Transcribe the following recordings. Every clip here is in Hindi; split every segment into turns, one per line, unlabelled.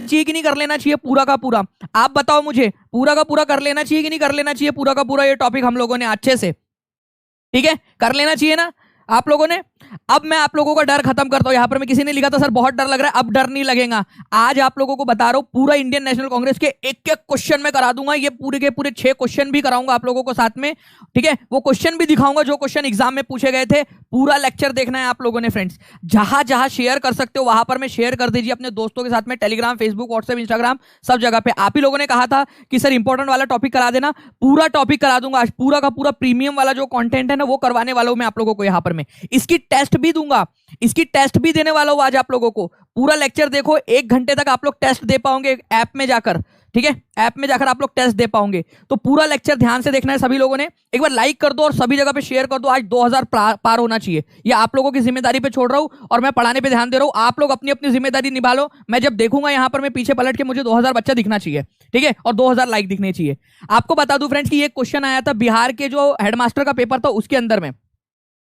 चाहिए कि नहीं कर लेना चाहिए पूरा का पूरा? आप बताओ मुझे, पूरा का पूरा कर लेना चाहिए कि नहीं कर लेना चाहिए पूरा का पूरा ये टॉपिक हम लोगों ने अच्छे से? ठीक है, कर लेना चाहिए ना आप लोगों ने? अब मैं आप लोगों का डर खत्म करता हूं। यहां पर मैं किसी ने लिखा था सर बहुत डर लग रहा है, अब डर नहीं लगेगा। आज आप लोगों को बता रहा हूं पूरा इंडियन नेशनल कांग्रेस के एक एक क्वेश्चन में करा दूंगा। ये पूरे के पूरे 6 क्वेश्चन भी कराऊंगा आप लोगों को साथ में। ठीक है, वो क्वेश्चन भी दिखाऊंगा जो क्वेश्चन एग्जाम में पूछे गए थे। पूरा लेक्चर देखना है आप लोगों ने फ्रेंड्स। जहां जहां शेयर कर सकते हो वहां पर मैं शेयर कर दीजिए अपने दोस्तों के साथ में, टेलीग्राम, फेसबुक, व्हाट्सएप, इंस्टाग्राम, सब जगह पे। आप ही लोगों ने कहा था कि सर इंपॉर्टेंट वाला टॉपिक करा देना, पूरा टॉपिक करा दूंगा आज। पूरा का पूरा प्रीमियम वाला जो कंटेंट है ना वो करवाने वाला हूं मैं आप लोगों को। यहां पर मैं इसकी टेस्ट भी दूंगा, इसकी टेस्ट भी देने वाला हूं आज आप लोगों को। पूरा लेक्चर देखो, 1 घंटे तक आप लोग टेस्ट दे पाओगे ऐप में जाकर। ठीक है, ऐप में जाकर आप लोग टेस्ट दे पाओगे। तो पूरा लेक्चर ध्यान से देखना है सभी लोगों ने। एक बार लाइक कर दो और सभी जगह पे शेयर कर दो। आज 2000 पार होना चाहिए। ये आप लोगों की जिम्मेदारी पे छोड़ रहा हूं और मैं पढ़ाने पे ध्यान दे रहा हूं। आप लोग अपनी अपनी जिम्मेदारी निभा लो। मैं जब देखूंगा यहां पर मैं पीछे पलट के मुझे 2000 बच्चा दिखना चाहिए। ठीक है, और 2000 लाइक दिखने चाहिए। आपको बता दूं फ्रेंड्स कि ये क्वेश्चन आया था बिहार के जो हेडमास्टर का पेपर था उसके अंदर में।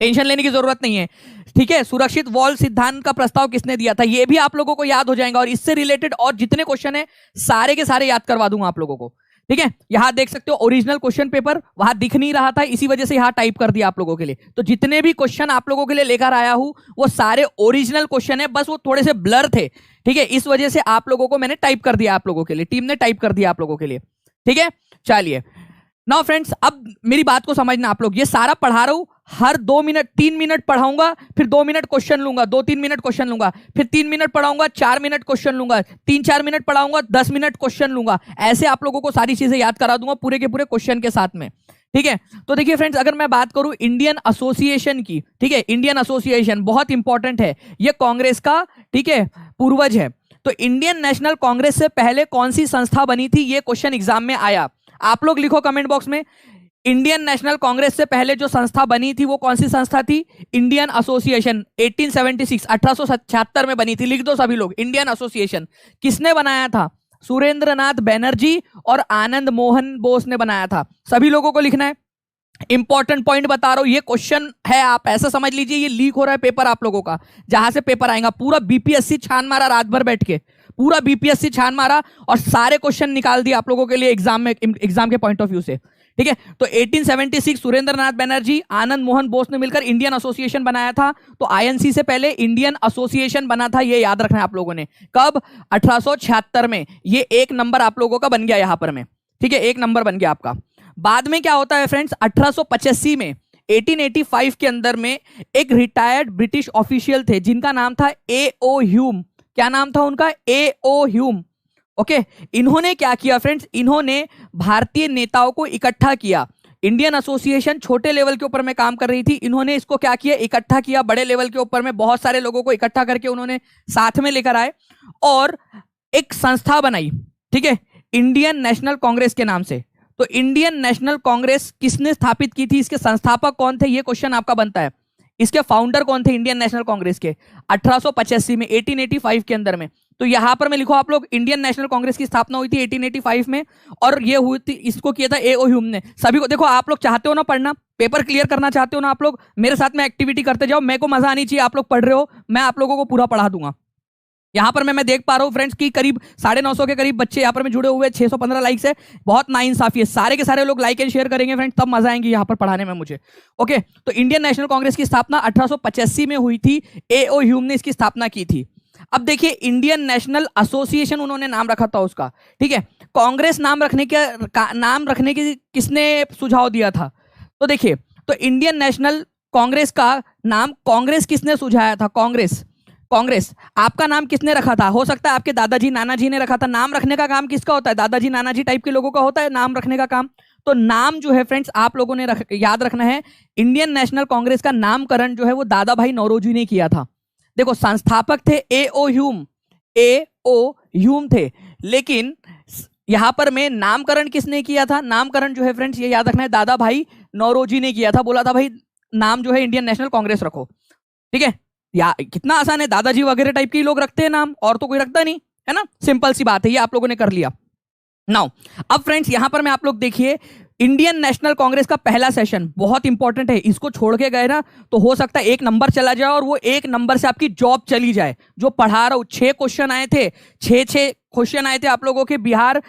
टेंशन लेने की जरूरत नहीं है। ठीक है, सुरक्षित वॉल सिद्धांत का प्रस्ताव किसने दिया था ये भी आप लोगों को याद हो जाएगा। और इससे रिलेटेड और जितने क्वेश्चन है सारे के सारे याद करवा दूंगा आप लोगों को। ठीक है, यहां देख सकते हो ओरिजिनल क्वेश्चन पेपर वहां दिख नहीं रहा था, इसी वजह से यहां टाइप कर दिया आप लोगों के लिए। तो जितने भी क्वेश्चन आप लोगों के लिए लेकर आया हूं वो सारे ओरिजिनल क्वेश्चन है, बस वो थोड़े से ब्लर थे। ठीक है, इस वजह से आप लोगों को मैंने टाइप कर दिया आप लोगों के लिए, टीम ने टाइप कर दिया आप लोगों के लिए। ठीक है, चलिए नाउ फ्रेंड्स अब मेरी बात को समझना आप लोग। ये सारा पढ़ा रहा हूं, हर 2 मिनट 3 मिनट पढ़ाऊंगा, फिर 2 मिनट क्वेश्चन लूंगा, 2-3 मिनट क्वेश्चन लूंगा, फिर 3 मिनट पढ़ाऊंगा, 4 मिनट क्वेश्चन लूंगा, 3-4 मिनट पढ़ाऊंगा, 10 मिनट क्वेश्चन लूंगा। ऐसे आप लोगों को सारी चीजें याद करा दूंगा पूरे के पूरे क्वेश्चन के साथ में। ठीक है, तो देखिए फ्रेंड्स अगर मैं बात करूं इंडियन एसोसिएशन की, ठीक है, इंडियन एसोसिएशन बहुत इंपॉर्टेंट है, ये कांग्रेस का, ठीक है, पूर्वज है। तो इंडियन नेशनल कांग्रेस से पहले कौन सी संस्था बनी थी, ये क्वेश्चन एग्जाम में आया। आप लोग लिखो कमेंट बॉक्स में, इंडियन नेशनल कांग्रेस से पहले जो संस्था बनी थी वो कौन सी संस्था थी? इंडियन एसोसिएशन 1876 1876 में बनी थी। लिख दो सभी लोग, इंडियन एसोसिएशन। किसने बनाया था? सुरेंद्रनाथ बैनर्जी और आनंद मोहन बोस ने बनाया था। सभी लोगों को लिखना है। इंपॉर्टेंट पॉइंट बता रहा हूं, ये क्वेश्चन है, आप ऐसा समझ लीजिए ये लीक हो रहा है पेपर आप लोगों का। जहां से पेपर आएगा पूरा बीपीएससी छान मारा रात भर बैठ के, पूरा बीपीएससी छान मारा और सारे क्वेश्चन निकाल दिए आप लोगों के लिए एग्जाम में, एग्जाम के पॉइंट ऑफ व्यू से। ठीक है, तो 1876 सुरेंद्रनाथ बैनर्जी, आनंद मोहन बोस ने मिलकर इंडियन एसोसिएशन बनाया था। तो आईएनसी से पहले इंडियन एसोसिएशन बना था, ये याद रखना है आप लोगों ने। कब? 1876 में। ये 1 नंबर आप लोगों का बन गया यहां पर में। ठीक है, 1 नंबर बन गया आपका। बाद में क्या होता है फ्रेंड्स, 1885 में 1885 के अंदर में एक रिटायर्ड ब्रिटिश ऑफिशियल थे जिनका नाम था A.O. ह्यूम। क्या नाम था उनका? A.O. ह्यूम। ओके, इन्होंने क्या किया फ्रेंड्स, इन्होंने भारतीय नेताओं को इकट्ठा किया। इंडियन एसोसिएशन छोटे लेवल के ऊपर में काम कर रही थी, इन्होंने इसको क्या किया, इकट्ठा किया बड़े लेवल के ऊपर में। बहुत सारे लोगों को इकट्ठा करके उन्होंने साथ में लेकर आए और एक संस्था बनाई। ठीक है, इंडियन नेशनल कांग्रेस के नाम से। तो इंडियन नेशनल कांग्रेस किसने स्थापित की थी, इसके संस्थापक कौन थे, ये क्वेश्चन आपका बनता है। इसके फाउंडर कौन थे इंडियन नेशनल कांग्रेस के? 1885 में, 1885 के अंदर में। तो यहां पर मैं लिखो आप लोग, इंडियन नेशनल कांग्रेस की स्थापना हुई थी 1885 में और ये हुई थी, इसको किया था A.O. ह्यूम ने। सभी को देखो, आप लोग चाहते हो ना पढ़ना, पेपर क्लियर करना चाहते हो ना आप लोग, मेरे साथ में एक्टिविटी करते जाओ। मेरे को मजा आनी चाहिए, आप लोग पढ़ रहे हो, मैं आप लोगों को पूरा पढ़ा दूंगा। यहां पर मैं देख पा रहा हूं फ्रेंड्स कि करीब 950 के करीब बच्चे यहां पर में जुड़े हुए हैं, 615 लाइक्स है। बहुत नाइंसाफी है, सारे के सारे लोग लाइक एंड शेयर करेंगे फ्रेंड्स, तब मजा आएंगे यहां पर पढ़ाने में मुझे। ओके, तो इंडियन नेशनल कांग्रेस की स्थापना 1885 में हुई थी, A.O. ह्यूम ने इसकी स्थापना की थी। अब देखिए, इंडियन नेशनल एसोसिएशन उन्होंने नाम रखा था उसका। ठीक है, कांग्रेस नाम रखने के किसने सुझाव दिया था? तो देखिए, तो इंडियन नेशनल कांग्रेस का नाम कांग्रेस किसने सुझाया था? कांग्रेस आपका नाम किसने रखा था? हो सकता है आपके दादाजी नानाजी ने रखा था। नाम रखने का काम किसका होता है? दादाजी नानाजी टाइप के लोगों का होता है नाम रखने का काम। तो नाम जो है फ्रेंड्स आप लोगों ने याद रखना है, इंडियन नेशनल कांग्रेस का नामकरण जो है वो दादा भाई नौरोजी ने किया था। देखो, संस्थापक थे A.O. ह्यूम थे, लेकिन यहां पर में नामकरण किसने किया था? नामकरण जो है फ्रेंड्स ये याद रखना है, दादा भाई नौरोजी ने किया था। बोला था भाई नाम जो है इंडियन नेशनल कांग्रेस रखो। ठीक है, या कितना आसान है, दादाजी वगैरह टाइप के ही लोग रखते हैं नाम, और तो कोई रखता नहीं है ना। सिंपल सी बात है, ये आप लोगों ने कर लिया। नाउ अब फ्रेंड्स यहां पर मैं आप लोग देखिए, इंडियन नेशनल कांग्रेस का पहला सेशन बहुत इंपॉर्टेंट है, इसको छोड़ के गए ना तो हो सकता है 1 नंबर चला जाए और वो 1 नंबर से आपकी जॉब चली जाए। जो पढ़ा रहा हूं 6 क्वेश्चन आए थे, 6 क्वेश्चन आए थे आप लोगों के बिहार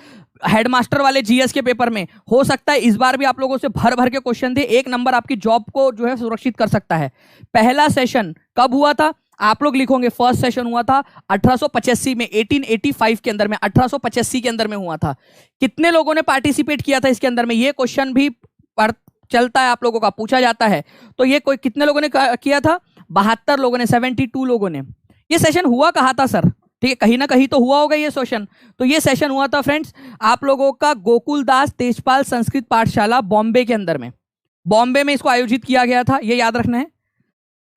हेडमास्टर वाले जीएस के पेपर में। हो सकता है इस बार भी आप लोगों से भर भर के क्वेश्चन थे, 1 नंबर आपकी जॉब को जो है सुरक्षित कर सकता है। पहला सेशन कब हुआ था आप लोग लिखोगे, फर्स्ट सेशन हुआ था 1885 में, 1885 के अंदर में, 1885 के अंदर में हुआ था। कितने लोगों ने पार्टिसिपेट किया था इसके अंदर में, ये क्वेश्चन भी चलता है आप लोगों का, पूछा जाता है। तो ये कोई कितने लोगों ने किया था, 72 लोगों ने, 72 लोगों ने। ये सेशन हुआ कहा था सर, ठीक है, कहीं ना कहीं तो हुआ होगा ये सेशन। तो ये सेशन हुआ था फ्रेंड्स आप लोगों का गोकुलदास तेजपाल संस्कृत पाठशाला बॉम्बे के अंदर में, बॉम्बे में इसको आयोजित किया गया था, ये याद रखना है।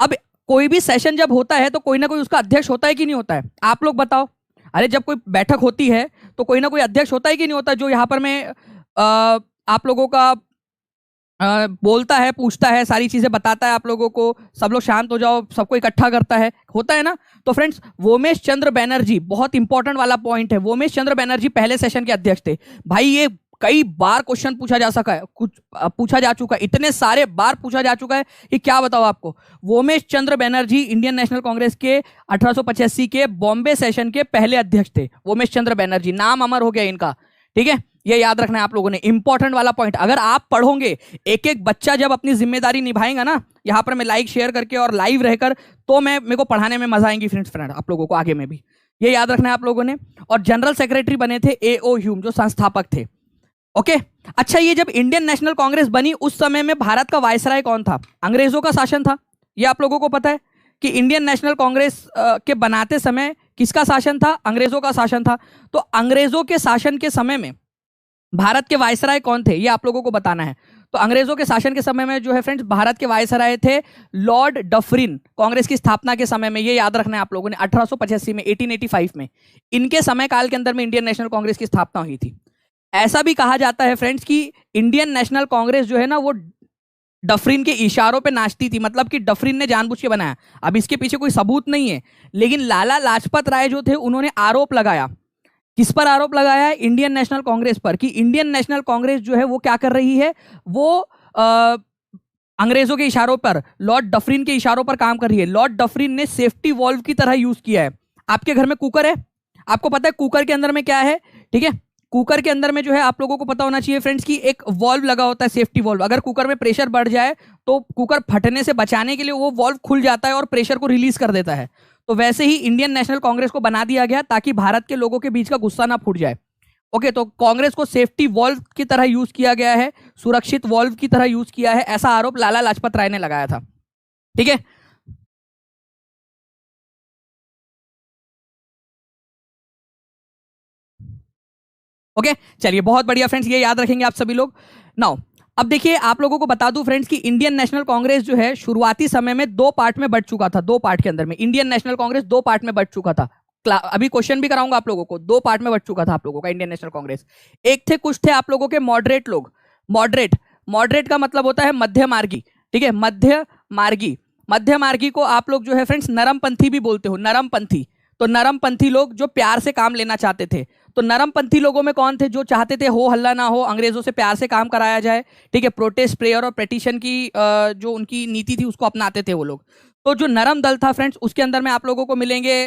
अब कोई भी सेशन जब होता है तो कोई ना कोई उसका अध्यक्ष होता है कि नहीं होता है, आप लोग बताओ। अरे जब कोई बैठक होती है तो कोई ना कोई अध्यक्ष होता है कि नहीं होता, जो यहाँ पर मैं आप लोगों का बोलता है, पूछता है, सारी चीजें बताता है आप लोगों को, सब लोग शांत हो जाओ, सबको इकट्ठा करता है, होता है ना। तो फ्रेंड्स वोमेश चंद्र बनर्जी, बहुत इंपॉर्टेंट वाला पॉइंट है, वोमेश चंद्र बनर्जी पहले सेशन के अध्यक्ष थे। भाई ये कई बार क्वेश्चन पूछा जा सका है, कुछ पूछा जा चुका है, इतने सारे बार पूछा जा चुका है कि क्या बताओ आपको। वोमेश चंद्र बनर्जी इंडियन नेशनल कांग्रेस के 1885 के बॉम्बे सेशन के पहले अध्यक्ष थे, वोमेश चंद्र बनर्जी, नाम अमर हो गया इनका, ठीक है। ये याद रखना है आप लोगों ने, इंपॉर्टेंट वाला पॉइंट। अगर आप पढ़ोगे, एक एक बच्चा जब अपनी जिम्मेदारी निभाएगा ना, यहाँ पर मैं लाइक शेयर करके और लाइव रहकर, तो मेरे को पढ़ाने में मजा आएंगी फ्रेंड आप लोगों को आगे में भी, ये याद रखना है आप लोगों ने। और जनरल सेक्रेटरी बने थे A.O. ह्यूम, जो संस्थापक थे। ओके अच्छा, ये जब इंडियन नेशनल कांग्रेस बनी उस समय में भारत का वायसराय कौन था, अंग्रेजों का शासन था, ये आप लोगों को पता है कि इंडियन नेशनल कांग्रेस के बनाते समय किसका शासन था, अंग्रेजों का शासन था। तो अंग्रेजों के शासन के समय में भारत के वायसराय कौन थे, ये आप लोगों को बताना है। तो अंग्रेजों के शासन के समय में जो है फ्रेंड्स भारत के वायसराय थे लॉर्ड डफरिन, कांग्रेस की स्थापना के समय में, ये याद रखना है आप लोगों ने, 1885 में, 1885 में, इनके समय काल के अंदर में इंडियन नेशनल कांग्रेस की स्थापना हुई थी। ऐसा भी कहा जाता है फ्रेंड्स कि इंडियन नेशनल कांग्रेस जो है ना वो डफरिन के इशारों पे नाचती थी, मतलब कि डफरिन ने जानबूझ के बनाया। अब इसके पीछे कोई सबूत नहीं है, लेकिन लाला लाजपत राय जो थे उन्होंने आरोप लगाया, किस पर आरोप लगाया है, इंडियन नेशनल कांग्रेस पर, कि इंडियन नेशनल कांग्रेस जो है वो क्या कर रही है, वो अंग्रेजों के इशारों पर, लॉर्ड डफरिन के इशारों पर काम कर रही है। लॉर्ड डफरिन ने सेफ्टी वॉल्व की तरह यूज किया है। आपके घर में कुकर है, आपको पता है कुकर के अंदर में क्या है, ठीक है, कुकर के अंदर में जो है आप लोगों को पता होना चाहिए फ्रेंड्स कि एक वॉल्व लगा होता है, सेफ्टी वॉल्व। अगर कुकर में प्रेशर बढ़ जाए तो कुकर फटने से बचाने के लिए वो वॉल्व खुल जाता है और प्रेशर को रिलीज कर देता है। तो वैसे ही इंडियन नेशनल कांग्रेस को बना दिया गया ताकि भारत के लोगों के बीच का गुस्सा ना फूट जाए। ओके, तो कांग्रेस को सेफ्टी वॉल्व की तरह यूज किया गया है, सुरक्षित वॉल्व की तरह यूज किया है, ऐसा आरोप लाला लाजपत राय ने लगाया था, ठीक है। ओके चलिए, बहुत बढ़िया फ्रेंड्स, ये याद रखेंगे आप सभी लोग। नाउ अब देखिए, आप लोगों को बता दूं फ्रेंड्स कि इंडियन नेशनल कांग्रेस जो है शुरुआती समय में 2 पार्ट में बंट चुका था, 2 पार्ट के अंदर में इंडियन नेशनल कांग्रेस 2 पार्ट में बंट चुका था। अभी क्वेश्चन भी कराऊंगा आप लोगों को, 2 पार्ट में बंट चुका था आप लोगों का इंडियन नेशनल कांग्रेस। एक थे, कुछ थे आप लोगों के मॉडरेट लोग, मॉडरेट का मतलब होता है मध्य मार्गी, ठीक है, मध्य मार्गी को आप लोग जो है फ्रेंड्स नरमपंथी भी बोलते हो, नरमपंथी। तो नरमपंथी लोग जो प्यार से काम लेना चाहते थे, तो नरमपंथी लोगों में कौन थे, जो चाहते थे हो हल्ला ना हो, अंग्रेजों से प्यार से काम कराया जाए, ठीक है, प्रोटेस्ट, प्रेयर और पेटिशन की जो उनकी नीति थी उसको अपनाते थे वो लोग। तो जो नरम दल था फ्रेंड्स, उसके अंदर में आप लोगों को मिलेंगे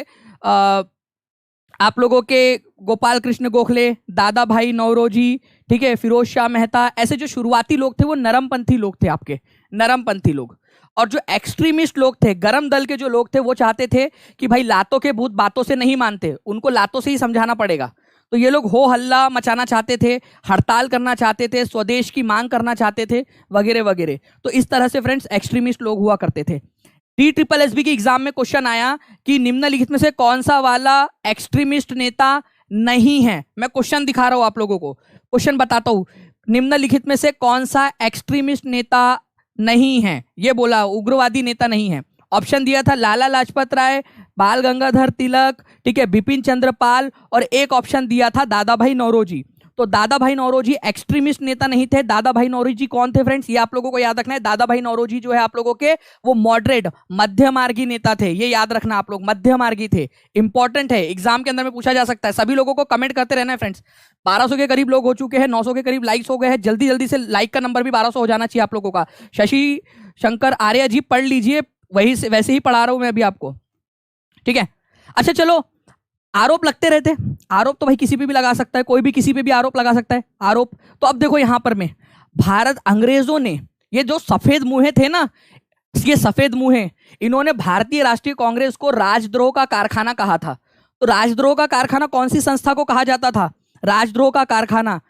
आप लोगों के गोपाल कृष्ण गोखले, दादा भाई नौरोजी, ठीक है, फिरोज शाह मेहता, ऐसे जो शुरुआती लोग थे वो नरमपंथी लोग थे, आपके नरमपंथी लोग। और जो एक्सट्रीमिस्ट लोग थे, गरम दल के जो लोग थे, वो चाहते थे कि भाई लातों के भूत बातों से नहीं मानते, उनको लातों से ही समझाना पड़ेगा। तो ये लोग हो हल्ला मचाना चाहते थे, हड़ताल करना चाहते थे, स्वदेश की मांग करना चाहते थे, वगैरह वगैरह। तो इस तरह से फ्रेंड्स एक्सट्रीमिस्ट लोग हुआ करते थे। DSSB की एग्जाम में क्वेश्चन आया कि निम्नलिखित में से कौन सा वाला एक्सट्रीमिस्ट नेता नहीं है। मैं क्वेश्चन दिखा रहा हूं आप लोगों को, क्वेश्चन बताता हूं, निम्नलिखित में से कौन सा एक्सट्रीमिस्ट नेता नहीं है, ये बोला, उग्रवादी नेता नहीं है। ऑप्शन दिया था लाला लाजपत राय, बाल गंगाधर तिलक, ठीक है, बिपिन चंद्र पाल, और एक ऑप्शन दिया था दादा भाई नौरोजी। तो दादा भाई नौरोजी एक्सट्रीमिस्ट नेता नहीं थे। दादा भाई नौरोजी कौन थे फ्रेंड्स, ये आप लोगों को याद रखना है। दादा भाई नौरोजी जो है आप लोगों के वो मॉडरेट मध्य मार्गी नेता थे, ये याद रखना आप लोग, मध्य मार्गी थे। इंपॉर्टेंट है, एग्जाम के अंदर में पूछा जा सकता है। सभी लोगों को कमेंट करते रहना है फ्रेंड्स। 1200 के करीब लोग हो चुके हैं, 900 के करीब लाइक्स हो गए हैं। जल्दी जल्दी से लाइक का नंबर भी 1200 हो जाना चाहिए आप लोगों का। शशि शंकर आर्य जी पढ़ लीजिए, वही से वैसे ही पढ़ा रहा हूं मैं अभी आपको, ठीक है। अच्छा चलो, आरोप लगते रहते हैं। आरोप तो भाई किसी पे भी लगा सकता है, कोई भी किसी पे भी आरोप लगा सकता है आरोप। तो अब देखो यहां पर में भारत, अंग्रेजों ने ये जो सफेद मुंहे थे ना, ये सफेद मुंहे, इन्होंने भारतीय राष्ट्रीय कांग्रेस को राजद्रोह का कारखाना कहा था। तो राजद्रोह का कारखाना कौन सी संस्था को कहा जाता था? राजद्रोह का कारखाना।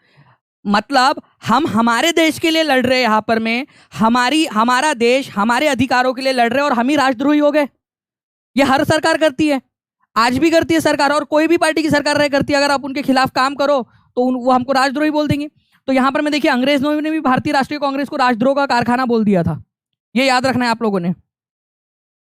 मतलब हम हमारे देश के लिए लड़ रहे हैं, यहां पर में हमारा देश हमारे अधिकारों के लिए लड़ रहे हैं और हम ही राजद्रोही हो गए। ये हर सरकार करती है, आज भी करती है सरकार, और कोई भी पार्टी की सरकार रहे करती है। अगर आप उनके खिलाफ काम करो तो वो हमको राजद्रोही बोल देंगे। तो यहां पर मैं देखिए, अंग्रेजों ने भी भारतीय राष्ट्रीय कांग्रेस को राजद्रोह का कारखाना बोल दिया था। ये याद रखना है आप लोगों ने,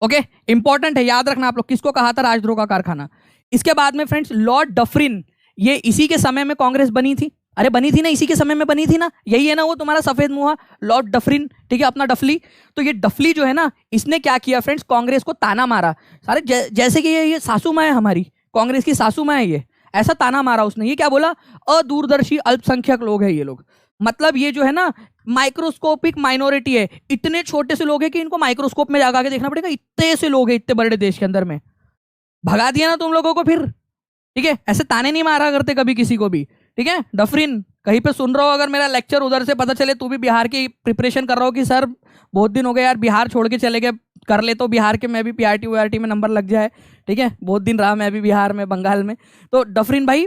ओके। इंपॉर्टेंट है, याद रखना आप लोग किसको कहा था राजद्रोह का कारखाना। इसके बाद में फ्रेंड्स लॉर्ड डफरिन, ये इसी के समय में कांग्रेस बनी थी। अरे बनी थी ना, इसी के समय में बनी थी ना, यही है ना वो तुम्हारा सफेद मुंह लॉर्ड डफरिन, ठीक है, अपना डफली। तो ये डफली जो है ना, इसने क्या किया फ्रेंड्स, कांग्रेस को ताना मारा सारे, जैसे कि ये सासू माँ है हमारी, कांग्रेस की सासू माँ है ये, ऐसा ताना मारा उसने। ये क्या बोला, अदूरदर्शी अल्पसंख्यक लोग हैं ये लोग। मतलब ये जो है ना माइक्रोस्कोपिक माइनॉरिटी है, इतने छोटे से लोग हैं कि इनको माइक्रोस्कोप में जाकर के देखना पड़ेगा, इतने से लोग हैं इतने बड़े देश के अंदर में। भगा दिया ना तुम लोगों को फिर, ठीक है। ऐसे ताने नहीं मारा करते कभी किसी को भी, ठीक है। डफरिन कहीं पे सुन रहा हो अगर मेरा लेक्चर, उधर से पता चले तू भी बिहार की प्रिपरेशन कर रहा हो कि सर बहुत दिन हो गए यार, बिहार छोड़ के चले गए, कर ले तो बिहार के, मैं भी पीआरटी वीआरटी में नंबर लग जाए, ठीक है। बहुत दिन रहा मैं भी बिहार में, बंगाल में। तो डफरिन भाई,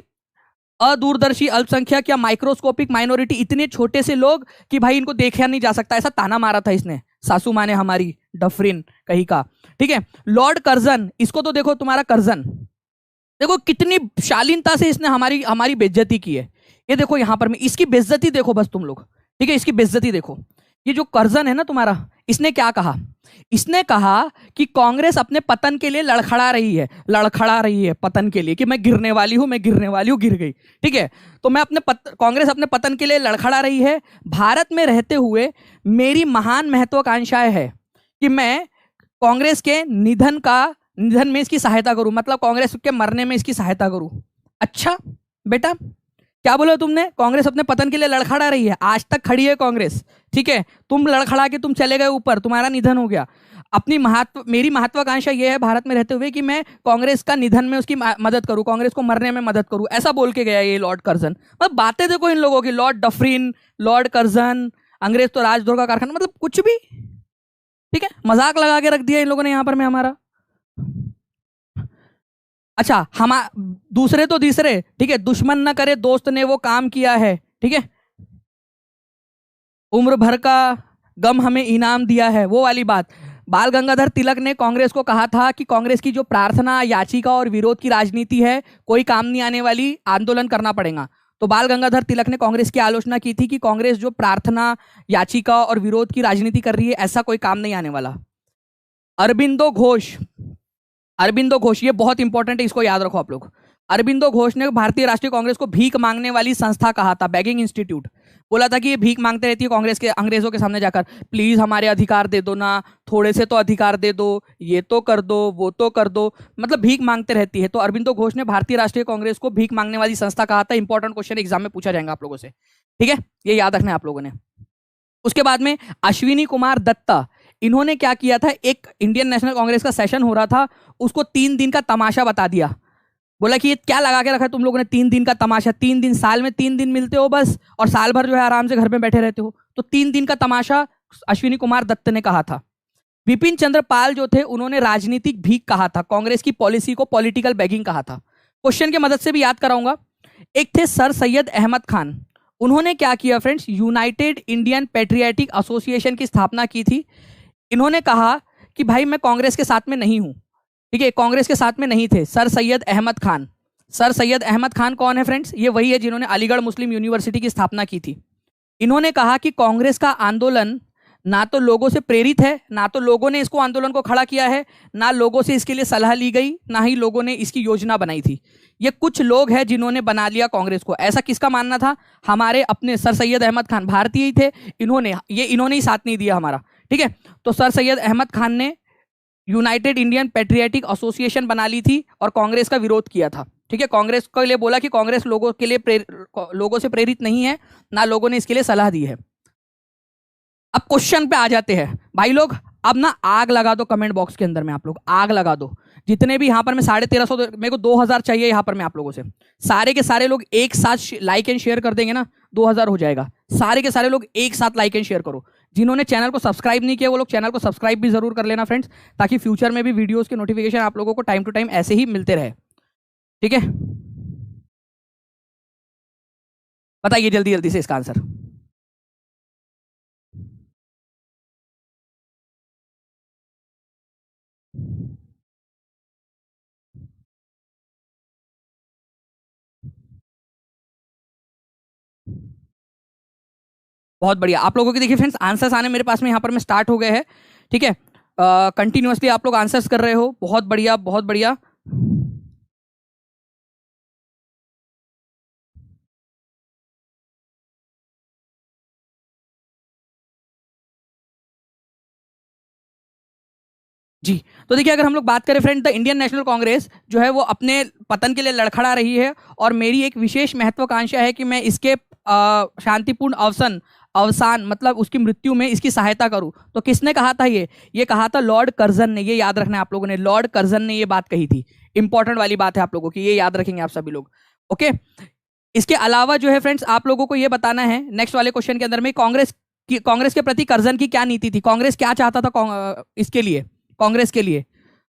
अदूरदर्शी अल्पसंख्यक या माइक्रोस्कोपिक माइनॉरिटी, इतने छोटे से लोग कि भाई इनको देखा नहीं जा सकता, ऐसा ताना मारा था इसने, सासू माँ ने हमारी, डफरिन कहीं का, ठीक है। लॉर्ड कर्जन, इसको तो देखो तुम्हारा कर्जन, देखो कितनी शालीनता से इसने हमारी बेइज्जती की है। ये देखो यहां पर में इसकी बेइज्जती देखो बस तुम लोग, ठीक है, इसकी बेइज्जती देखो। ये जो कर्जन है ना तुम्हारा, इसने क्या कहा, इसने कहा कि कांग्रेस अपने पतन के लिए लड़खड़ा रही है पतन के लिए, कि मैं गिरने वाली हूं, गिर गई, ठीक है। तो मैं कांग्रेस अपने पतन के लिए लड़खड़ा रही है। भारत में रहते हुए मेरी महान महत्वाकांक्षाएं है कि मैं कांग्रेस के निधन में इसकी सहायता करूं, मतलब कांग्रेस के मरने में इसकी सहायता करूं। अच्छा बेटा, क्या बोला तुमने, कांग्रेस अपने पतन के लिए लड़खड़ा रही है, आज तक खड़ी है कांग्रेस, ठीक है। तुम लड़खड़ा के तुम चले गए ऊपर, तुम्हारा निधन हो गया। मेरी महत्वाकांक्षा यह है भारत में रहते हुए कि मैं कांग्रेस का निधन में उसकी मदद करूं, कांग्रेस को मरने में मदद करूं, ऐसा बोल के गया ये लॉर्ड कर्जन। मतलब बातें देखो इन लोगों की, लॉर्ड डफरिन, लॉर्ड कर्जन, अंग्रेज तो राजद्रोह का कारखाना, मतलब कुछ भी, ठीक है, मजाक लगा के रख दिया इन लोगों ने यहां पर में हमारा। अच्छा, हम दूसरे तो तीसरे, ठीक है, दुश्मन न करे दोस्त ने वो काम किया है, ठीक है, उम्र भर का गम हमें इनाम दिया है, वो वाली बात। बाल गंगाधर तिलक ने कांग्रेस को कहा था कि कांग्रेस की जो प्रार्थना, याचिका और विरोध की राजनीति है, कोई काम नहीं आने वाली, आंदोलन करना पड़ेगा। तो बाल गंगाधर तिलक ने कांग्रेस की आलोचना की थी कि कांग्रेस जो प्रार्थना, याचिका और विरोध की राजनीति कर रही है, ऐसा कोई काम नहीं आने वाला। अरबिंदो घोष, ये बहुत इंपॉर्टेंट है, इसको याद रखो आप लोग। अरबिंदो घोष ने भारतीय राष्ट्रीय कांग्रेस को भीख मांगने वाली संस्था कहा था, बेगिंग इंस्टीट्यूट। बोला था कि ये भीख मांगते रहती है कांग्रेस के, अंग्रेजों के सामने जाकर, प्लीज हमारे अधिकार दे दो ना, थोड़े से तो अधिकार दे दो, ये तो कर दो, वो तो कर दो, मतलब भीख मांगते रहती है। तो अरबिंदो घोष ने भारतीय राष्ट्रीय कांग्रेस को भीख मांगने वाली संस्था कहा था। इंपॉर्टेंट क्वेश्चन एग्जाम में पूछा जाएगा आप लोगों से, ठीक है, ये याद रखना है आप लोगों ने। उसके बाद में अश्विनी कुमार दत्ता, इन्होंने क्या किया था, एक इंडियन नेशनल कांग्रेस का सेशन हो रहा था, उसको 3 दिन का तमाशा बता दिया। बोला कि ये क्या लगा के रखा है तुम लोगों ने, 3 दिन का तमाशा, 3 दिन, साल में 3 दिन मिलते हो बस, और साल भर जो है आराम से घर में बैठे रहते हो, तो 3 दिन का तमाशा अश्विनी कुमार दत्त ने कहा था। विपिन चंद्र पाल जो थे, उन्होंने राजनीतिक भीख कहा था, कांग्रेस की पॉलिसी को पॉलिटिकल बैगिंग कहा था। क्वेश्चन की मदद से भी याद कराऊंगा। एक थे सर सैयद अहमद खान, उन्होंने क्या किया friends, United Indian patriotic association की स्थापना की थी। इन्होंने कहा कि भाई मैं कांग्रेस के साथ में नहीं हूं, ठीक है, कांग्रेस के साथ में नहीं थे सर सैयद अहमद खान। सर सैयद अहमद खान कौन है फ्रेंड्स, ये वही है जिन्होंने अलीगढ़ मुस्लिम यूनिवर्सिटी की स्थापना की थी। इन्होंने कहा कि कांग्रेस का आंदोलन ना तो लोगों से प्रेरित है, ना तो लोगों ने इसको आंदोलन को खड़ा किया है, ना लोगों से इसके लिए सलाह ली गई, ना ही लोगों ने इसकी योजना बनाई थी। ये कुछ लोग हैं जिन्होंने बना लिया कांग्रेस को। ऐसा किसका मानना था? हमारे अपने सर सैयद अहमद खान, भारतीय ही थे, इन्होंने ही साथ नहीं दिया हमारा। ठीक है, तो सर सैयद अहमद खान ने यूनाइटेड इंडियन पेट्रियाटिक एसोसिएशन बना ली थी और कांग्रेस का विरोध किया था। ठीक है, कांग्रेस के लिए बोला कि कांग्रेस लोगों के लिए लोगों से प्रेरित नहीं है, ना लोगों ने इसके लिए सलाह दी है। अब क्वेश्चन पे आ जाते हैं भाई लोग। अब ना आग लगा दो कमेंट बॉक्स के अंदर में, आप लोग आग लगा दो। जितने भी यहाँ पर मैं 1350, मेरे को 2000 चाहिए यहाँ पर मैं आप लोगों से। सारे के सारे लोग एक साथ लाइक एंड शेयर कर देंगे ना, 2000 हो जाएगा। सारे के सारे लोग एक साथ लाइक एंड शेयर करो। जिन्होंने चैनल को सब्सक्राइब नहीं किया वो लोग चैनल को सब्सक्राइब भी जरूर कर लेना फ्रेंड्स, ताकि फ्यूचर में भी वीडियोस के नोटिफिकेशन आप लोगों को टाइम टू टाइम ऐसे ही मिलते रहे। ठीक है, बताइए जल्दी जल्दी से इसका आंसर। बहुत बढ़िया। आप लोगों के देखिए फ्रेंड्स आंसर्स आने मेरे पास में यहाँ पर में स्टार्ट हो गए हैं। ठीक है, कंटिन्यूअसली आप लोग आंसर्स कर रहे हो, बहुत बढ़िया बहुत बढ़िया। जी, तो देखिए अगर हम लोग बात करें friend, the Indian National Congress जो है वो अपने पतन के लिए लड़खड़ा रही है, और मेरी एक विशेष महत्वाकांक्षा है कि मैं इसके शांतिपूर्ण अवसान मतलब उसकी मृत्यु में इसकी सहायता करूं। तो किसने कहा था? ये कहा था लॉर्ड कर्जन ने। ये याद रखना है आप लोगों ने, लॉर्ड कर्जन ने ये बात कही थी। इंपॉर्टेंट वाली बात है आप लोगों की, ये याद रखेंगे आप सभी लोग। ओके, इसके अलावा जो है फ्रेंड्स आप लोगों को ये बताना है नेक्स्ट वाले क्वेश्चन के अंदर में, कांग्रेस के प्रति कर्जन की क्या नीति थी, कांग्रेस क्या चाहता था इसके लिए, कांग्रेस के लिए।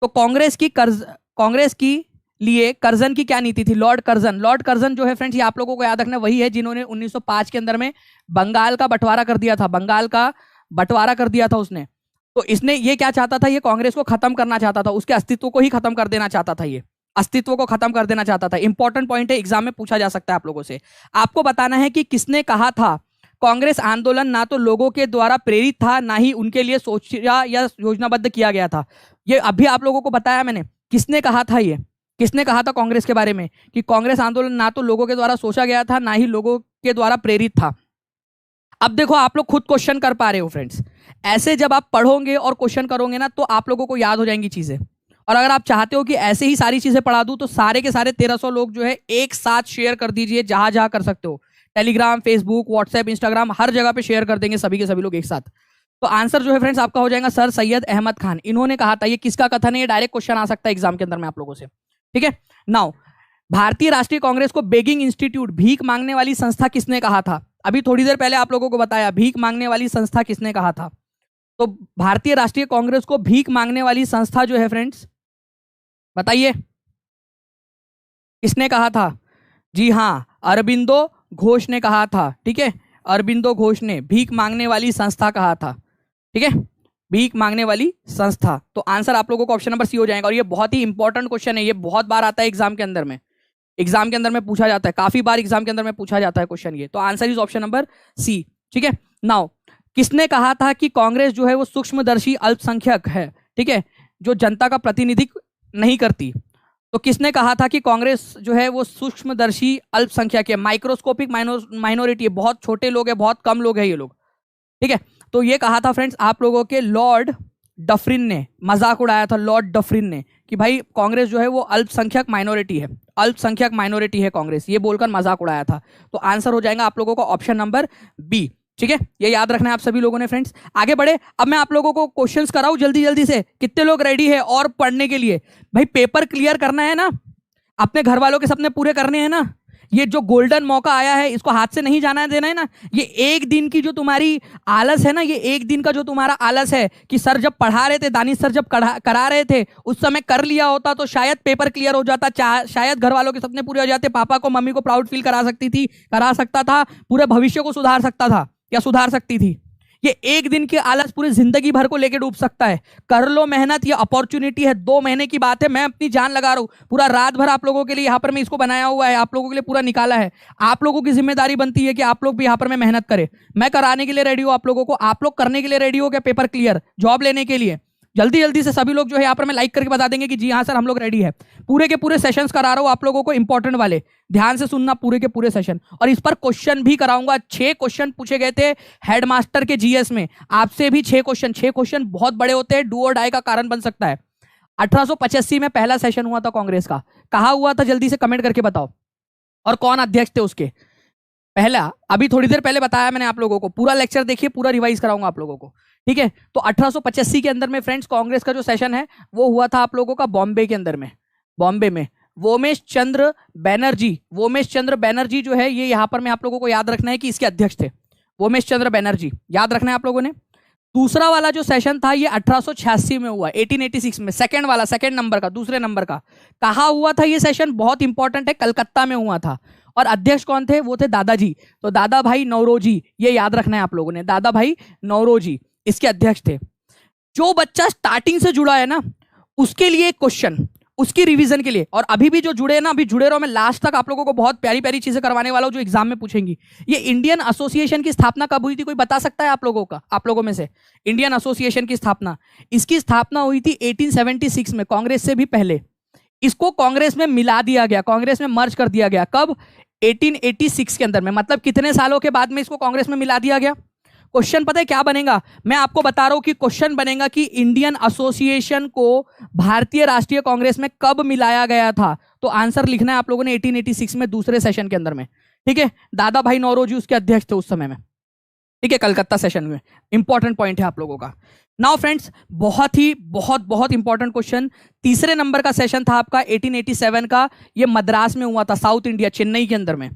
तो कांग्रेस की लिए कर्जन की क्या नीति थी? लॉर्ड कर्जन जो है फ्रेंड्स, ये आप लोगों को याद रखना, वही है जिन्होंने 1905 के अंदर में बंगाल का बंटवारा कर दिया था। बंगाल का बंटवारा कर दिया था उसने। तो इसने ये क्या चाहता था? ये कांग्रेस को खत्म करना चाहता था, उसके अस्तित्व को ही खत्म कर देना चाहता था। ये अस्तित्व को खत्म कर देना चाहता था। इंपॉर्टेंट पॉइंट है, एग्जाम में पूछा जा सकता है आप लोगों से। आपको बताना है कि किसने कहा था कांग्रेस आंदोलन ना तो लोगों के द्वारा प्रेरित था, ना ही उनके लिए सोचा या योजनाबद्ध किया गया था। ये अभी आप लोगों को बताया मैंने, किसने कहा था? ये किसने कहा था कांग्रेस के बारे में कि कांग्रेस आंदोलन ना तो लोगों के द्वारा सोचा गया था, ना ही लोगों के द्वारा प्रेरित था। अब देखो आप लोग खुद क्वेश्चन कर पा रहे हो फ्रेंड्स। ऐसे जब आप पढ़ोगे और क्वेश्चन करोगे ना तो आप लोगों को याद हो जाएंगी चीजें। और अगर आप चाहते हो कि ऐसे ही सारी चीजें पढ़ा दूं तो सारे के सारे 1300 लोग जो है एक साथ शेयर कर दीजिए, जहां जहां कर सकते हो। टेलीग्राम, फेसबुक, व्हाट्सएप, इंस्टाग्राम, हर जगह पे शेयर कर देंगे सभी के सभी लोग एक साथ। तो आंसर जो है फ्रेंड्स आपका हो जाएगा सर सैयद अहमद खान। इन्होंने कहा था। ये किसका कथन है? ये डायरेक्ट क्वेश्चन आ सकता है एग्जाम के अंदर में आप लोगों से। ठीक है, नाउ भारतीय राष्ट्रीय कांग्रेस को बेगिंग इंस्टीट्यूट, भीख मांगने वाली संस्था किसने कहा था? अभी थोड़ी देर पहले आप लोगों को बताया, भीख मांगने वाली संस्था किसने कहा था? तो भारतीय राष्ट्रीय कांग्रेस को भीख मांगने वाली संस्था जो है फ्रेंड्स, बताइए किसने कहा था? जी हाँ, अरबिंदो घोष ने कहा था। ठीक है, अरबिंदो घोष ने भीख मांगने वाली संस्था कहा था। ठीक है, भीख मांगने वाली संस्था। तो आंसर आप लोगों को ऑप्शन नंबर सी हो जाएगा। और ये बहुत ही इंपॉर्टेंट क्वेश्चन है, ये बहुत बार आता है एग्जाम के अंदर में। एग्जाम के अंदर में पूछा जाता है, काफी बार एग्जाम के अंदर में पूछा जाता है क्वेश्चन ये। तो answer is option number C. ठीक है, नाउ किसने कहा था कि कांग्रेस जो है वो सूक्ष्मदर्शी अल्पसंख्यक है? ठीक है, जो जनता का प्रतिनिधित्व नहीं करती। तो किसने कहा था कि कांग्रेस जो है वो सूक्ष्मदर्शी अल्पसंख्यक है, माइक्रोस्कोपिक माइनॉरिटी है, बहुत छोटे लोग हैं, बहुत कम लोग हैं ये लोग। ठीक है, तो ये कहा था फ्रेंड्स आप लोगों के लॉर्ड डफरिन ने। मजाक उड़ाया था लॉर्ड डफरिन ने कि भाई कांग्रेस जो है वो अल्पसंख्यक माइनॉरिटी है, अल्पसंख्यक माइनॉरिटी है कांग्रेस, ये बोलकर मजाक उड़ाया था। तो आंसर हो जाएगा आप लोगों को ऑप्शन नंबर बी। ठीक है, ये याद रखना है आप सभी लोगों ने फ्रेंड्स। आगे बढ़े, अब मैं आप लोगों को क्वेश्चंस कराऊं जल्दी जल्दी से। कितने लोग रेडी है और पढ़ने के लिए? भाई पेपर क्लियर करना है ना, अपने घर वालों के सपने पूरे करने हैं ना। ये जो गोल्डन मौका आया है इसको हाथ से नहीं जाना देना है ना। ये एक दिन की जो तुम्हारी आलस है ना, ये एक दिन का जो तुम्हारा आलस है कि सर जब पढ़ा रहे थे, दानिश सर जब करा रहे थे, उस समय कर लिया होता तो शायद पेपर क्लियर हो जाता, शायद घर वालों के सपने पूरे हो जाते, पापा को मम्मी को प्राउड फील करा सकता था, पूरे भविष्य को सुधार सकता था या सुधार सकती थी। ये एक दिन की आलस पूरी जिंदगी भर को लेके डूब सकता है। कर लो मेहनत, ये अपॉर्चुनिटी है, 2 महीने की बात है। मैं अपनी जान लगा रहा हूं, पूरा रात भर आप लोगों के लिए यहाँ पर मैं इसको बनाया हुआ है, आप लोगों के लिए पूरा निकाला है। आप लोगों की जिम्मेदारी बनती है कि आप लोग भी यहाँ पर मैं मेहनत करें। मैं कराने के लिए रेडी हूँ आप लोगों को, आप लोग करने के लिए रेडी हो क्या पेपर क्लियर जॉब लेने के लिए? जल्दी जल्दी से सभी लोग जो है यहाँ पर मैं लाइक करके बता देंगे कि जी हाँ सर हम लोग रेडी है। पूरे के पूरे सेशंस करा रहा हूँ आप लोगों को, इंपॉर्टेंट वाले, ध्यान से सुनना पूरे के पूरे सेशन। और इस पर क्वेश्चन भी कराऊंगा। 6 क्वेश्चन पूछे गए थे हेडमास्टर के जीएस में, आपसे भी 6 क्वेश्चन। 6 क्वेश्चन बहुत बड़े होते हैं, डू और डाई का कारण बन सकता है। 1885 में पहला सेशन हुआ था कांग्रेस का, कहाँ हुआ था जल्दी से कमेंट करके बताओ, और कौन अध्यक्ष थे उसके? पहला अभी थोड़ी देर पहले बताया मैंने आप लोगों को, पूरा लेक्चर देखिए, पूरा रिवाइज कराऊंगा आप लोगों को, ठीक है। तो 1885 के अंदर में फ्रेंड्स कांग्रेस का जो सेशन है वो हुआ था आप लोगों का बॉम्बे के अंदर में, बॉम्बे में। वोमेश चंद्र बैनर्जी जो है, ये यहां पर मैं आप लोगों को याद रखना है कि इसके अध्यक्ष थे वोमेश चंद्र बैनर्जी, याद रखना है आप लोगों ने। दूसरा वाला जो सेशन था ये 1886 में हुआ, 1886 में, सेकंड वाला, सेकंड नंबर का, दूसरे नंबर का। कहाँ हुआ था ये सेशन? बहुत इंपॉर्टेंट है, कलकत्ता में हुआ था। और अध्यक्ष कौन थे? वो थे दादाजी, तो दादा भाई नौरोजी, ये याद रखना है आप लोगों ने, दादा भाई नौरोजी इसके अध्यक्ष थे। जो बच्चा स्टार्टिंग से जुड़ा है ना, उसके लिए एक क्वेश्चन, उसकी रिवीजन के लिए, और अभी भी जो जुड़े हैं ना, अभी जुड़े रहो, मैं लास्ट तक आप लोगों को बहुत प्यारी प्यारी चीजें करवाने वाला हूं जो एग्जाम में पूछेंगी। ये इंडियन एसोसिएशन की स्थापना कब हुई थी, कोई बता सकता है आप लोगों का, आप लोगों में से? इंडियन एसोसिएशन की स्थापना, इसकी स्थापना हुई थी 1876 में, कांग्रेस से भी पहले। इसको कांग्रेस में मिला दिया गया, कांग्रेस में मर्ज कर दिया गया। कब? 1886 के अंदर में, मतलब कितने सालों के बाद में इसको कांग्रेस में मिला दिया गया। क्वेश्चन पता है क्या बनेगा? मैं आपको बता रहा हूं कि क्वेश्चन बनेगा कि इंडियन एसोसिएशन को भारतीय राष्ट्रीय कांग्रेस में कब मिलाया गया था। तो आंसर लिखना है आप लोगों ने 1886 में, दूसरे सेशन के अंदर में, ठीक है। दादा भाई नौरोजी उसके अध्यक्ष थे उस समय में, ठीक है, कलकत्ता सेशन में। इंपॉर्टेंट पॉइंट है आप लोगों का। नाउ फ्रेंड्स, बहुत इंपॉर्टेंट क्वेश्चन, तीसरे नंबर का सेशन था आपका 1887 का, ये मद्रास में हुआ था, साउथ इंडिया, चेन्नई के अंदर में।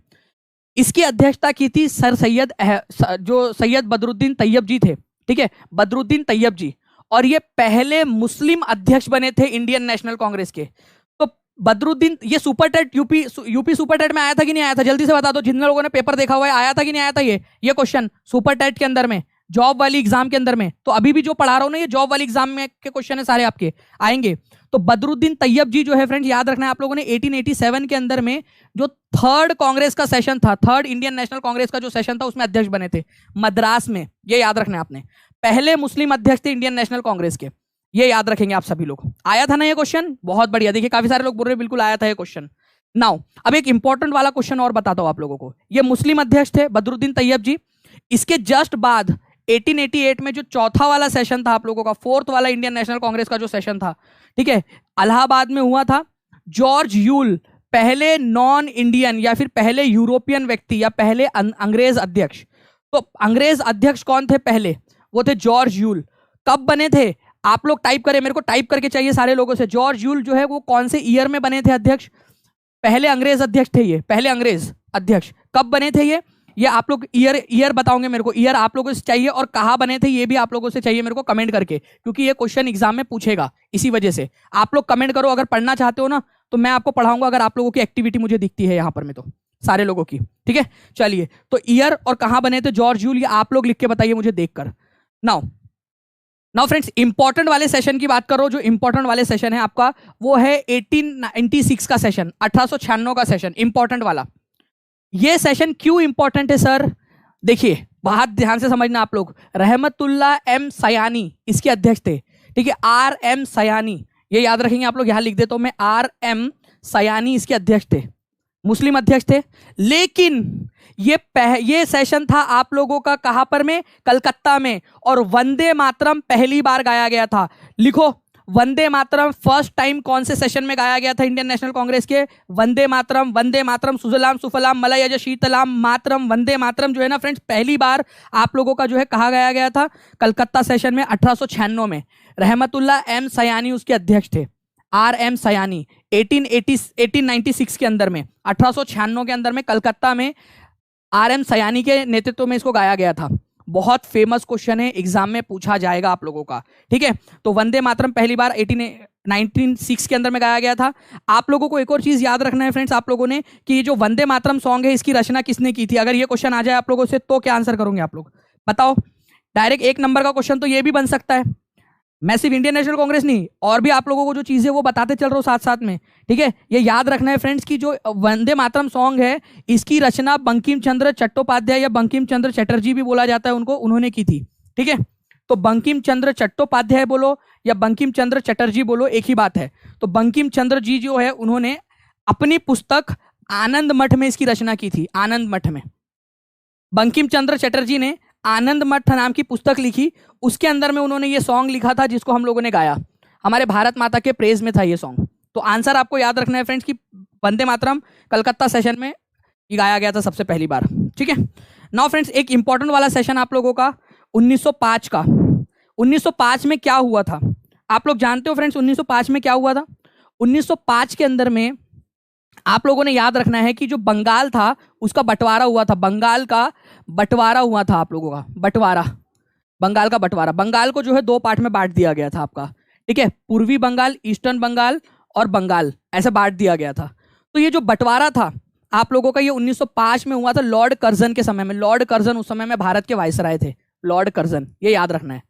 इसकी अध्यक्षता की थी सर सैयद बदरुद्दीन तैयब जी थे, ठीक है, बदरुद्दीन तैयब जी। और ये पहले मुस्लिम अध्यक्ष बने थे इंडियन नेशनल कांग्रेस के। तो बदरुद्दीन, ये super TET UP super TET में आया था कि नहीं आया था? जल्दी से बता दो, जिन लोगों ने पेपर देखा हुआ है, आया था कि नहीं आया था ये क्वेश्चन सुपर टेट के अंदर में, जॉब वाली एग्जाम के अंदर में? तो अभी भी जो पढ़ा रहा हूं ना, ये जॉब वाली एग्जाम में के क्वेश्चन है, सारे आपके आएंगे। तो बदरुद्दीन तैयब जी जो है फ्रेंड्स, याद रखना है आप लोगों ने, 1887 के अंदर में जो थर्ड कांग्रेस का सेशन था, थर्ड इंडियन नेशनल कांग्रेस का जो सेशन था, उसमें अध्यक्ष बने थे मद्रास में। ये याद रखना है आपने, पहले मुस्लिम अध्यक्ष थे इंडियन नेशनल कांग्रेस के, ये याद रखेंगे आप सभी लोग। आया था ना ये क्वेश्चन? बहुत बढ़िया, देखिए काफी सारे लोग बोल रहे हैं बिल्कुल आया था ये क्वेश्चन। नाउ अब एक इंपॉर्टेंट वाला क्वेश्चन और बताता हूं आप लोगों को। ये मुस्लिम अध्यक्ष थे बदरुद्दीन तैयब जी। इसके जस्ट बाद 1888 में जो चौथा वाला सेशन था आप लोगों का, फोर्थ वाला इंडियन नेशनल कांग्रेस का जो सेशन था, ठीक है, इलाहाबाद में हुआ था। जॉर्ज यूल, पहले नॉन इंडियन या फिर पहले यूरोपियन व्यक्ति या पहले अंग्रेज अध्यक्ष। तो अंग्रेज अध्यक्ष कौन थे पहले? वो थे जॉर्ज यूल। कब बने थे? आप लोग टाइप करें, मेरे को टाइप करके चाहिए सारे लोगों से। जॉर्ज यूल जो है वो कौन से ईयर में बने थे अध्यक्ष? पहले अंग्रेज अध्यक्ष थे ये, पहले अंग्रेज अध्यक्ष कब बने थे ये आप लोग ईयर बताओगे मेरे को, ईयर आप लोगों से चाहिए, और कहाँ बने थे ये भी आप लोगों से चाहिए मेरे को कमेंट करके, क्योंकि ये क्वेश्चन एग्जाम में पूछेगा। इसी वजह से आप लोग कमेंट करो, अगर पढ़ना चाहते हो ना तो मैं आपको पढ़ाऊंगा, अगर आप लोगों की एक्टिविटी मुझे दिखती है यहाँ पर में, तो सारे लोगों की, ठीक है। चलिए, तो ईयर और कहाँ बने थे जॉर्ज यूल, ये आप लोग लिख के बताइए मुझे देखकर। नाउ फ्रेंड्स, इंपॉर्टेंट वाले सेशन की बात करो। जो इंपॉर्टेंट वाले सेशन है आपका वो है 1896 का सेशन, 1896 का सेशन, इंपॉर्टेंट वाला। ये सेशन क्यों इंपॉर्टेंट है सर? देखिए बहुत ध्यान से समझना आप लोग। रहमतुल्लाह एम सयानी इसके अध्यक्ष थे, ठीक है, आर एम सयानी, ये याद रखेंगे आप लोग, यहां लिख देता हूं मैं, आर एम सयानी इसके अध्यक्ष थे, मुस्लिम अध्यक्ष थे। लेकिन ये सेशन था आप लोगों का कहां पर में? कलकत्ता में। और वंदे मातरम पहली बार गाया गया था। लिखो, वंदे मातरम फर्स्ट टाइम कौन से सेशन में गाया गया था इंडियन नेशनल कांग्रेस के? वंदे मातरम सुजलाम सुफलाम मलयज शीतलाम मातरम, वंदे मातरम जो है ना फ्रेंड्स, पहली बार आप लोगों का जो है कहा गाया गया था कलकत्ता सेशन में 1896 में। रहमतुल्लाह एम सयानी उसके अध्यक्ष थे, आर एम सयानी। 1896 के अंदर में, 1896 के अंदर में कलकत्ता में आर एम सयानी के नेतृत्व में इसको गाया गया था। बहुत फेमस क्वेश्चन है, एग्जाम में पूछा जाएगा आप लोगों का, ठीक है। तो वंदे मातरम पहली बार 1906 के अंदर में गाया गया था। आप लोगों को एक और चीज याद रखना है फ्रेंड्स, आप लोगों ने, कि ये जो वंदे मातरम सॉन्ग है इसकी रचना किसने की थी? अगर ये क्वेश्चन आ जाए आप लोगों से तो क्या आंसर करोगे आप लोग? बताओ। डायरेक्ट 1 नंबर का क्वेश्चन तो ये भी बन सकता है। मैं सिर्फ इंडियन नेशनल कांग्रेस नहीं, और भी आप लोगों को जो चीजें वो बताते चल रहा हूँ साथ साथ में, ठीक है। ये याद रखना है फ्रेंड्स की जो वंदे मातरम सॉन्ग है, इसकी रचना बंकिम चंद्र चट्टोपाध्याय या बंकिम चंद्र चटर्जी भी बोला जाता है उनको, उन्होंने की थी, ठीक है। तो बंकिम चंद्र चट्टोपाध्याय बोलो या बंकिम चंद्र चटर्जी बोलो, एक ही बात है। तो बंकिम चंद्र जी जो है उन्होंने अपनी पुस्तक आनंद मठ में इसकी रचना की थी। आनंद मठ में बंकिम चंद्र चटर्जी ने आनंद मठ नाम की पुस्तक लिखी, उसके अंदर में उन्होंने ये सॉन्ग लिखा था जिसको हम लोगों ने गाया। हमारे भारत माता के प्रेज में था ये सॉन्ग। तो आंसर आपको याद रखना है फ्रेंड्स कि वंदे मातरम कलकत्ता सेशन में ये गाया गया था सबसे पहली बार, ठीक है। नाउ फ्रेंड्स एक इंपॉर्टेंट वाला सेशन आप लोगों का 1905 का। 1905 में क्या हुआ था आप लोग जानते हो फ्रेंड्स? 1905 में क्या हुआ था? 1905 के अंदर में आप लोगों ने याद रखना है कि जो बंगाल था उसका बंटवारा हुआ था। बंगाल का बंटवारा हुआ था आप लोगों का, बंटवारा, बंगाल का बंटवारा। बंगाल को जो है 2 पार्ट में बांट दिया गया था आपका, ठीक है। पूर्वी बंगाल, ईस्टर्न बंगाल और बंगाल, ऐसे बांट दिया गया था। तो ये जो बंटवारा था आप लोगों का, ये 1905 में हुआ था लॉर्ड कर्जन के समय में। लॉर्ड कर्जन उस समय में भारत के वायसराय थे, लॉर्ड कर्जन, ये याद रखना है।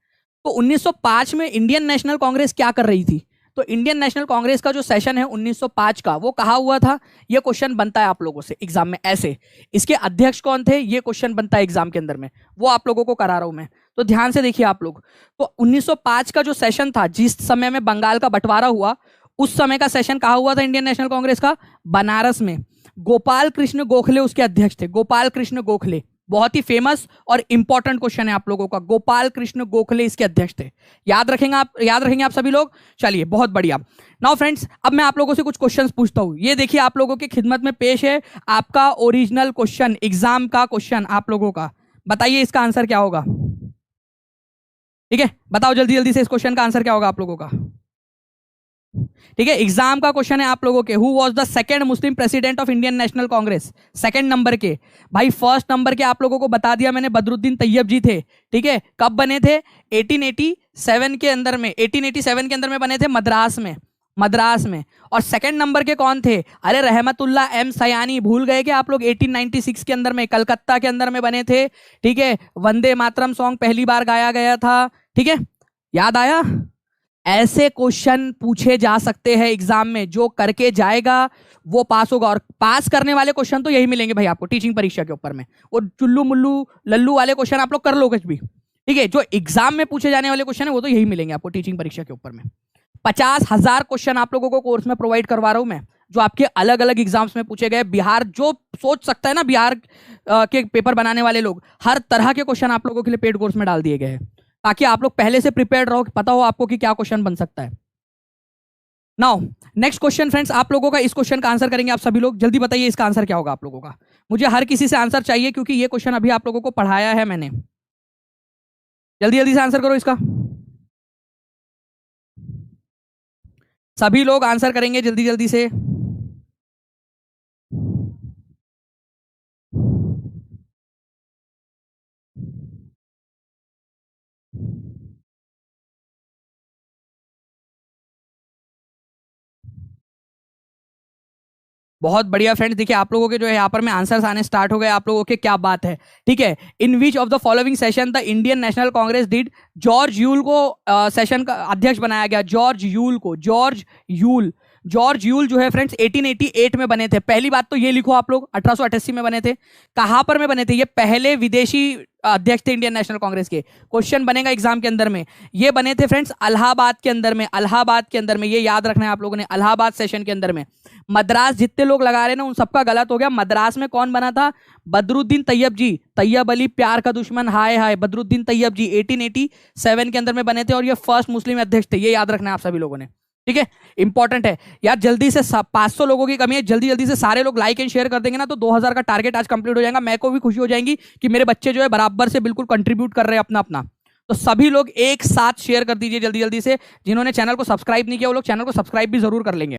तो 1905 में इंडियन नेशनल कांग्रेस क्या कर रही थी? तो इंडियन नेशनल कांग्रेस का जो सेशन है 1905 का, वो कहा हुआ था? ये क्वेश्चन बनता है आप लोगों से एग्जाम में ऐसे। इसके अध्यक्ष कौन थे? ये क्वेश्चन बनता है एग्जाम के अंदर में, वो आप लोगों को करा रहा हूं मैं, तो ध्यान से देखिए आप लोग। तो 1905 का जो सेशन था, जिस समय में बंगाल का बंटवारा हुआ, उस समय का सेशन कहा हुआ था इंडियन नेशनल कांग्रेस का? बनारस में। गोपाल कृष्ण गोखले उसके अध्यक्ष थे। गोपाल कृष्ण गोखले, बहुत ही फेमस और इंपॉर्टेंट क्वेश्चन है आप लोगों का। गोपाल कृष्ण गोखले इसके अध्यक्ष थे। याद रखेंगे आप सभी लोग? चलिए, बहुत बढ़िया। नाउ फ्रेंड्स, अब मैं आप लोगों से कुछ क्वेश्चंस पूछता हूं। ये देखिए आप लोगों की खिदमत में पेश है आपका ओरिजिनल क्वेश्चन, एग्जाम का क्वेश्चन आप लोगों का। बताइए इसका आंसर क्या होगा? ठीक है, बताओ जल्दी जल्दी से इस क्वेश्चन का आंसर क्या होगा आप लोगों का? ठीक है, एग्जाम का क्वेश्चन है आप लोगों के। Who was the second Muslim president of Indian National Congress? Second number के भाई, फर्स्ट नंबर के आप लोगों को बता दिया मैंने, बदरुद्दीन तैयब जी थे। ठीक है, कब बने थे? 1887 के अंदर में। 1887 के अंदर में बने थे, मद्रास में। और सेकंड नंबर के कौन थे? अरे रहमतुल्ला एम सयानी, भूल गए क्या आप लोग? 1896 के अंदर में कलकत्ता के अंदर में बने थे। ठीक है, वंदे मातरम सॉन्ग पहली बार गाया गया था। ठीक है, याद आया? ऐसे क्वेश्चन पूछे जा सकते हैं एग्जाम में, जो करके जाएगा वो पास होगा। और पास करने वाले क्वेश्चन तो यही मिलेंगे भाई आपको टीचिंग परीक्षा के ऊपर में। वो चुल्लू मुल्लू लल्लू वाले क्वेश्चन आप लोग कर लो कुछ भी, ठीक है। जो एग्जाम में पूछे जाने वाले क्वेश्चन है वो तो यही मिलेंगे आपको टीचिंग परीक्षा के ऊपर में। 50,000 क्वेश्चन आप लोगों को कोर्स में प्रोवाइड करवा रहा हूं मैं, जो आपके अलग अलग एग्जाम्स में पूछे गए। बिहार, जो सोच सकता है ना बिहार के पेपर बनाने वाले लोग, हर तरह के क्वेश्चन आप लोगों के लिए पेड कोर्स में डाल दिए गए हैं, ताकि आप लोग पहले से प्रिपेयर्ड रहो, पता हो आपको कि क्या क्वेश्चन बन सकता है। नाउ नेक्स्ट क्वेश्चन फ्रेंड्स, आप लोगों का इस क्वेश्चन का आंसर करेंगे आप सभी लोग। जल्दी बताइए इसका आंसर क्या होगा आप लोगों का। मुझे हर किसी से आंसर चाहिए, क्योंकि ये क्वेश्चन अभी आप लोगों को पढ़ाया है मैंने। जल्दी जल्दी से आंसर करो इसका। सभी लोग आंसर करेंगे जल्दी जल्दी से। बहुत बढ़िया फ्रेंड्स, देखिए आप लोगों के जो है यहाँ पर में आंसर्स आने स्टार्ट हो गए आप लोगों के। क्या बात है, ठीक है। In which of the following session the Indian National Congress did? George Yule को सेशन का अध्यक्ष बनाया गया। जॉर्ज यूल जो है फ्रेंड्स 1888 में बने थे। पहली बात तो ये लिखो आप लोग, 1888 में बने थे। कहां पर में बने थे? ये पहले विदेशी अध्यक्ष थे इंडियन नेशनल कांग्रेस के। क्वेश्चन बनेगा एग्जाम के अंदर में। ये बने थे फ्रेंड्स इलाहाबाद के अंदर में। ये याद रखना है आप लोगों ने, इलाहाबाद सेशन के अंदर में। मद्रास जितने लोग लगा रहे हैं ना उन सबका गलत हो गया। मद्रास में कौन बना था? बदरुद्दीन तैयब जी। तैयब अली प्यार का दुश्मन, हाय हाय। बदरुद्दीन तैयब जी 1887 के अंदर में बने थे, और ये फर्स्ट मुस्लिम अध्यक्ष थे। ये याद रखना है आप सभी लोगों ने, ठीक है। इंपॉर्टेंट है यार। जल्दी से 500 लोगों की कमी है, जल्दी जल्दी से सारे लोग लाइक एंड शेयर कर देंगे ना, तो 2000 का टारगेट आज कंप्लीट हो जाएगा। मैं को भी खुशी हो जाएगी कि मेरे बच्चे जो है बराबर से बिल्कुल कंट्रीब्यूट कर रहे हैं अपना। तो सभी लोग एक साथ शेयर कर दीजिए जल्दी जल्दी से। जिन्होंने चैनल को सब्सक्राइब नहीं किया वो लोग चैनल को सब्सक्राइब भी जरूर कर लेंगे।